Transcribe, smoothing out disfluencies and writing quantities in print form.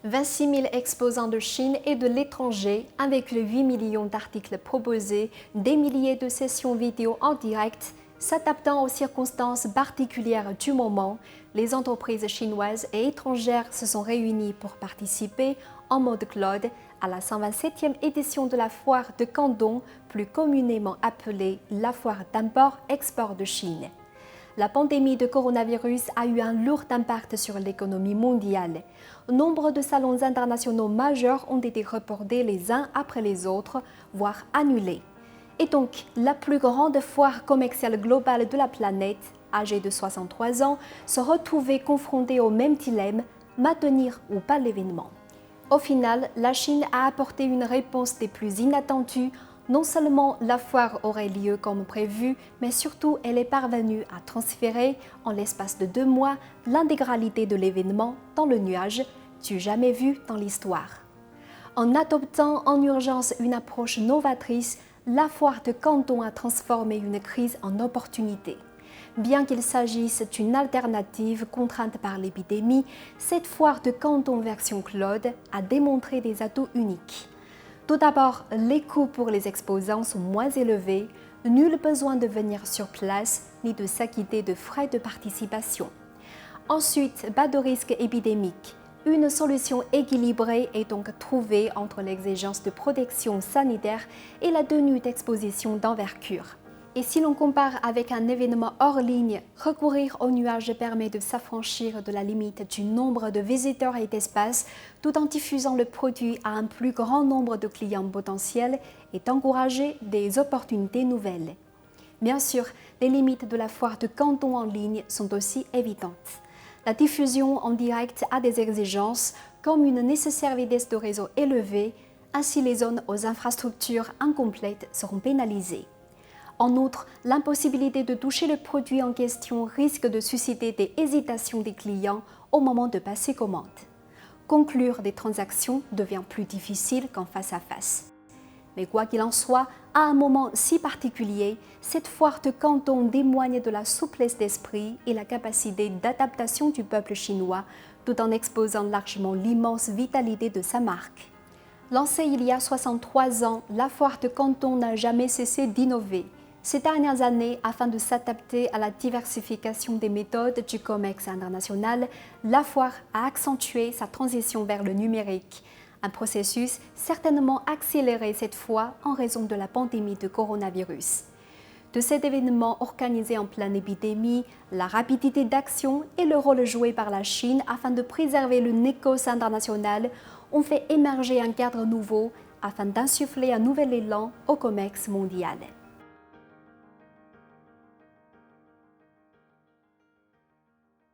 26 000 exposants de Chine et de l'étranger, avec les 8 millions d'articles proposés, des milliers de sessions vidéo en direct, s'adaptant aux circonstances particulières du moment, les entreprises chinoises et étrangères se sont réunies pour participer, en mode cloud, à la 127e édition de la foire de Canton, plus communément appelée la foire d'import-export de Chine. La pandémie de coronavirus a eu un lourd impact sur l'économie mondiale. Nombre de salons internationaux majeurs ont été reportés les uns après les autres, voire annulés. Et donc, la plus grande foire commerciale globale de la planète, âgée de 63 ans, se retrouvait confrontée au même dilemme, maintenir ou pas l'événement. Au final, la Chine a apporté une réponse des plus inattendues. Non seulement la foire aurait lieu comme prévu, mais surtout elle est parvenue à transférer, en l'espace de 2 mois, l'intégralité de l'événement dans le nuage, du jamais vu dans l'histoire. En adoptant en urgence une approche novatrice, la foire de Canton a transformé une crise en opportunité. Bien qu'il s'agisse d'une alternative contrainte par l'épidémie, cette foire de Canton version cloud a démontré des atouts uniques. Tout d'abord, les coûts pour les exposants sont moins élevés, nul besoin de venir sur place ni de s'acquitter de frais de participation. Ensuite, pas de risque épidémique. Une solution équilibrée est donc trouvée entre l'exigence de protection sanitaire et la tenue d'exposition d'envergure. Et si l'on compare avec un événement hors ligne, recourir au nuage permet de s'affranchir de la limite du nombre de visiteurs et d'espaces tout en diffusant le produit à un plus grand nombre de clients potentiels et d'encourager des opportunités nouvelles. Bien sûr, les limites de la foire de Canton en ligne sont aussi évidentes. La diffusion en direct a des exigences comme une nécessaire vitesse de réseau élevée, ainsi les zones aux infrastructures incomplètes seront pénalisées. En outre, l'impossibilité de toucher le produit en question risque de susciter des hésitations des clients au moment de passer commande. Conclure des transactions devient plus difficile qu'en face à face. Mais quoi qu'il en soit, à un moment si particulier, cette foire de Canton témoigne de la souplesse d'esprit et la capacité d'adaptation du peuple chinois, tout en exposant largement l'immense vitalité de sa marque. Lancée il y a 63 ans, la foire de Canton n'a jamais cessé d'innover. Ces dernières années, afin de s'adapter à la diversification des méthodes du commerce international, la foire a accentué sa transition vers le numérique. Un processus certainement accéléré cette fois en raison de la pandémie de coronavirus. De cet événement organisé en pleine épidémie, la rapidité d'action et le rôle joué par la Chine afin de préserver le négoce international ont fait émerger un cadre nouveau afin d'insuffler un nouvel élan au commerce mondial.